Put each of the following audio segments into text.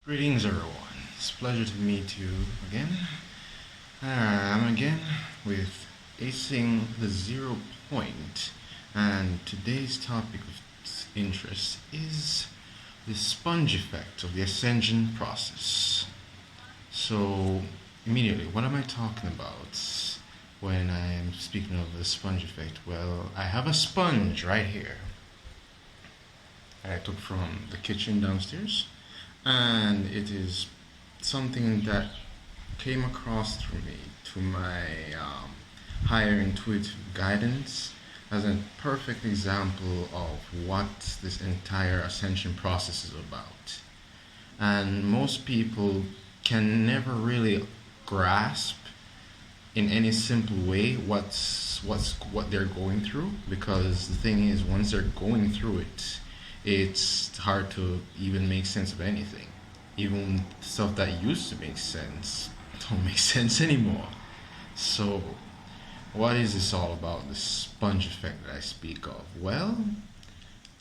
Greetings, everyone. It's a pleasure to meet you again. I'm again with Acing the Zero Point, and today's topic of interest is the sponge effect of the Ascension process. So, immediately, what am I talking about when I'm speaking of the sponge effect? Well, I have a sponge right here I took from the kitchen downstairs, and it is something that came across through me to my higher intuitive guidance as a perfect example of what this entire ascension process is about. And most people can never really grasp in any simple way what they're going through, because the thing is, once they're going through it, it's hard to even make sense of anything. Even stuff that used to make sense don't make sense anymore. So, what is this all about, the sponge effect that I speak of? Well,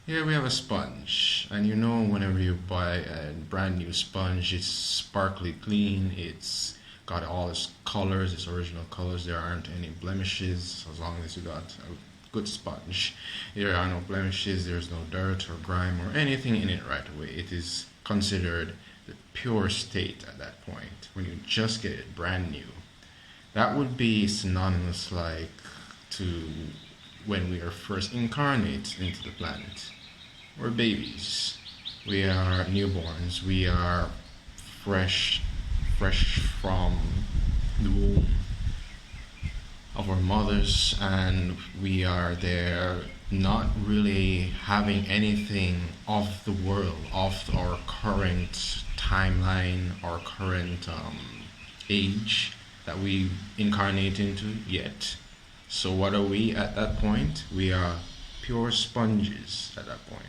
here we have a sponge, and you know, whenever you buy a brand new sponge, it's sparkly clean, it's got all its colors, its original colors, there aren't any blemishes as long as you got a good sponge. There are no blemishes, there's no dirt or grime or anything in it right away. It is considered the pure state at that point when you just get it brand new. That would be synonymous like to when we are first incarnate into the planet. We're babies. We are newborns. We are fresh from the womb of our mothers, and we are there not really having anything of the world, of our current timeline, our current age that we incarnate into yet. So what are we at that point? We are pure sponges at that point.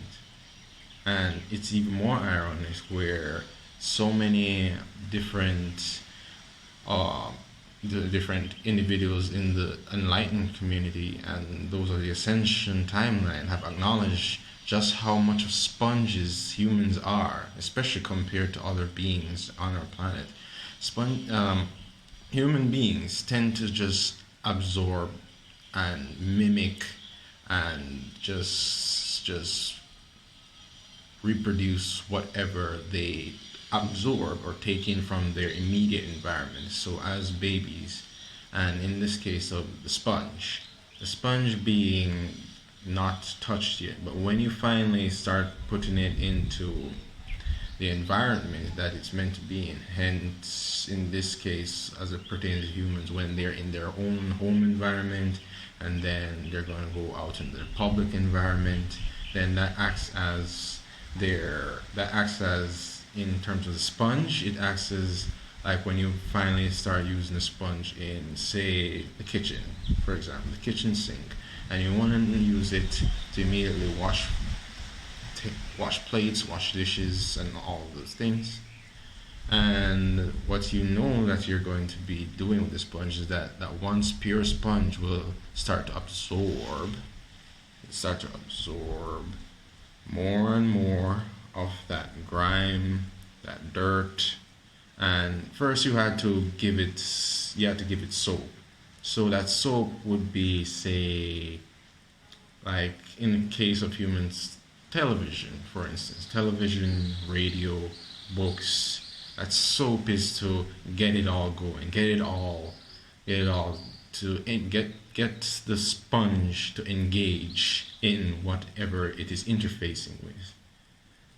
And it's even more ironic where so many different uh, the different individuals in the enlightened community and those of the ascension timeline have acknowledged just how much of sponges humans are, especially compared to other beings on our planet. Human beings tend to just absorb and mimic and just reproduce whatever they absorb or take in from their immediate environment. So as babies, and in this case of the sponge being not touched yet, but when you finally start putting it into the environment that it's meant to be in, hence in this case as it pertains to humans, when they're in their own home environment and then they're going to go out into the public environment, then that acts as, in terms of the sponge, it acts as like when you finally start using the sponge in, say, the kitchen, for example, the kitchen sink, and you want to use it to immediately wash plates, wash dishes, and all of those things. And what you know that you're going to be doing with the sponge is that once pure sponge will start to absorb more and more of that grime, that dirt. And first you had to give it soap. So that soap would be, say, like in the case of humans, television, for instance, television, radio, books. That soap is to get it all going, get it all to get the sponge to engage in whatever it is interfacing with.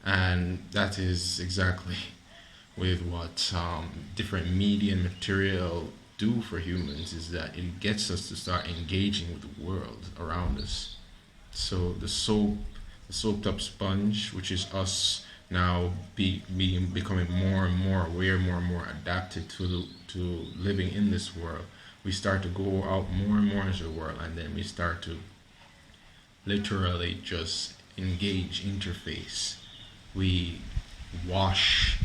And that is exactly with what different media and material do for humans, is that it gets us to start engaging with the world around us. So the soaked up sponge, which is us now becoming more and more aware, more and more adapted to living in this world. We start to go out more and more into the world, and then we start to literally just engage, interface. We wash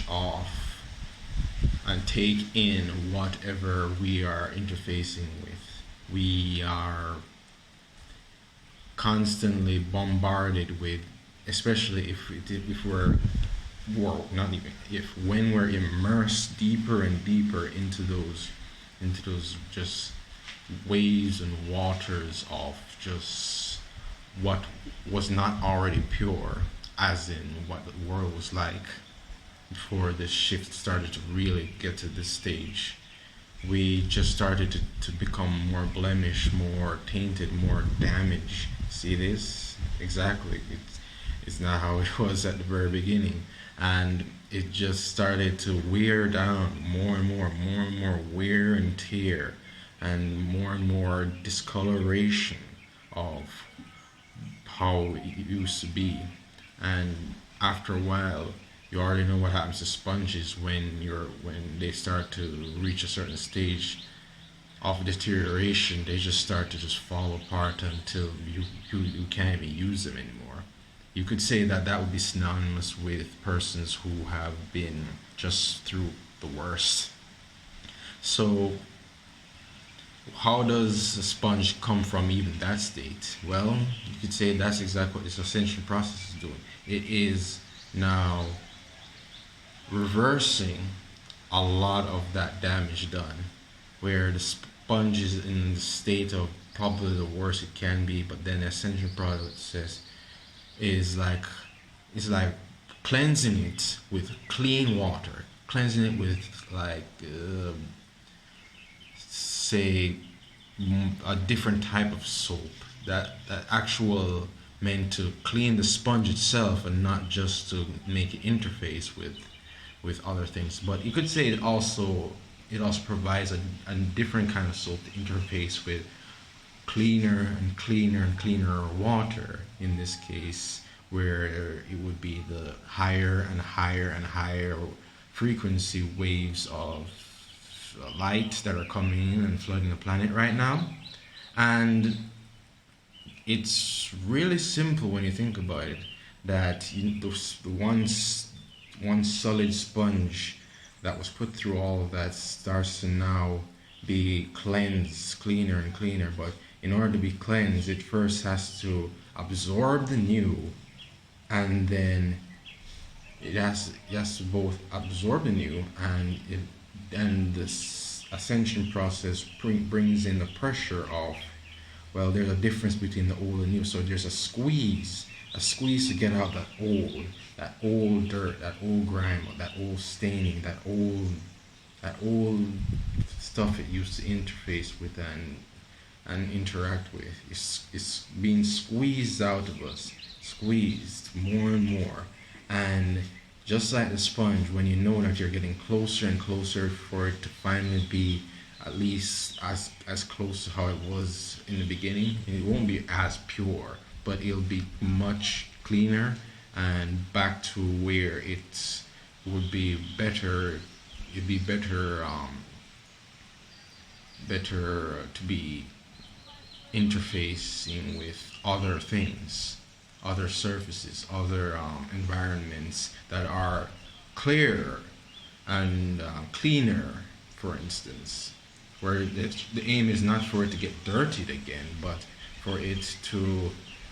off and take in whatever we are interfacing with. We are constantly bombarded with, especially if we're not even if, when we're immersed deeper and deeper into those just waves and waters of just what was not already pure, as in what the world was like before this shift started to really get to this stage. We just started to become more blemished, more tainted, more damaged. See this? Exactly. It's not how it was at the very beginning. And it just started to wear down more and more wear and tear, and more discoloration of how it used to be. And after a while, you already know what happens to sponges when they start to reach a certain stage of deterioration. They just start to just fall apart until you can't even use them anymore. You could say that that would be synonymous with persons who have been just through the worst. So how does a sponge come from even that state? Well, you could say that's exactly what this ascension process is doing. It is now reversing a lot of that damage done, where the sponge is in the state of probably the worst it can be, but then the ascension process is like, it's like cleansing it with clean water, cleansing it with like say a different type of soap that actual meant to clean the sponge itself and not just to make it interface with other things. But you could say it also provides a different kind of soap to interface with cleaner and cleaner and cleaner water, in this case, where it would be the higher and higher and higher frequency waves of light that are coming in and flooding the planet right now. And it's really simple when you think about it, that the one solid sponge that was put through all of that starts to now be cleansed cleaner and cleaner. But in order to be cleansed, it first has to absorb the new, and then it has to both absorb the new, and this ascension process brings in the pressure of, well, there's a difference between the old and new. So there's a squeeze to get out that old dirt, that old grime, that old staining, that old stuff it used to interface with and interact with. It's being squeezed out of us, squeezed more and more. And just like the sponge, when you know that you're getting closer and closer for it to finally be at least as close to how it was in the beginning, it won't be as pure, but it'll be much cleaner and back to where it would be better. It'd be better to be interfacing with other things, other surfaces, other environments that are clearer and cleaner, for instance, where the aim is not for it to get dirtied again, but for it to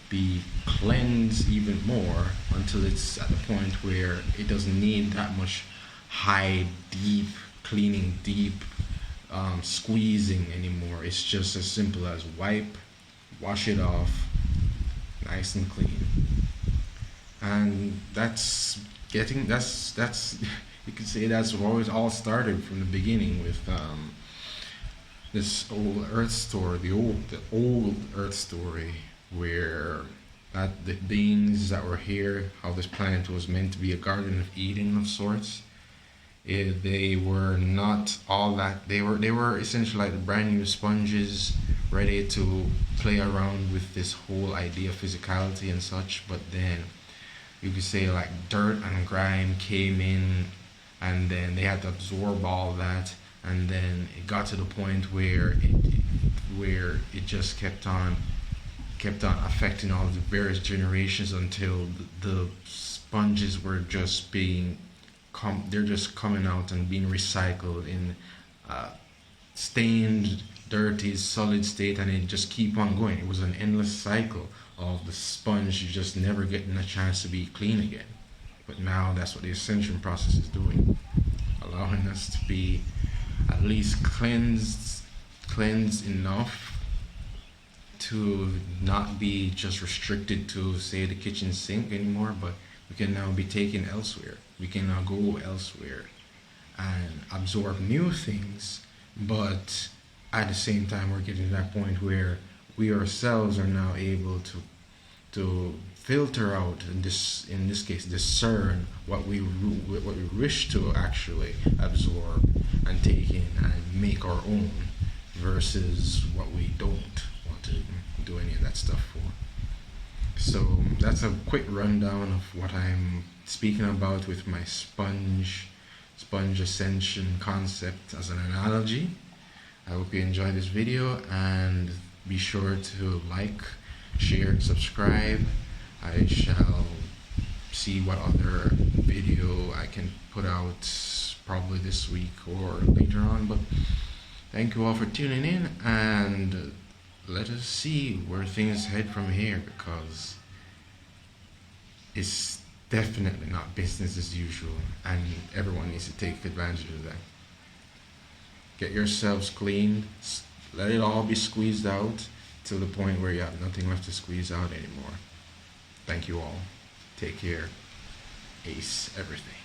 be cleansed even more until it's at the point where it doesn't need that much high, deep cleaning, deep squeezing anymore. It's just as simple as wash it off, nice and clean. And that's you could say that's always all started from the beginning with this old Earth story, the old Earth story, where that the beings that were here, how this planet was meant to be a Garden of Eden of sorts. They were not all that. They were essentially like the brand new sponges, ready to play around with this whole idea of physicality and such. But then you could say like dirt and grime came in, and then they had to absorb all that, and then it got to the point where it just kept on affecting all the various generations until the sponges were just they're just coming out and being recycled in stained, dirty, solid state, and it just keep on going. It was an endless cycle of the sponge just never getting a chance to be clean again. But now that's what the ascension process is doing, allowing us to be at least cleansed enough to not be just restricted to, say, the kitchen sink anymore, but we can now be taken elsewhere. We can now go elsewhere and absorb new things, but at the same time we're getting to that point where we ourselves are now able to filter out, in this case discern what we wish to actually absorb and take in and make our own, versus what we don't want to do any of that stuff for. So that's a quick rundown of what I'm speaking about with my sponge ascension concept as an analogy. I hope you enjoy this video, and be sure to like, share, subscribe. I shall see what other video I can put out probably this week or later on, but thank you all for tuning in, and let us see where things head from here, because it's definitely not business as usual, and everyone needs to take advantage of that. Get yourselves cleaned, let it all be squeezed out till the point where you have nothing left to squeeze out anymore. Thank you all. Take care. Ace everything.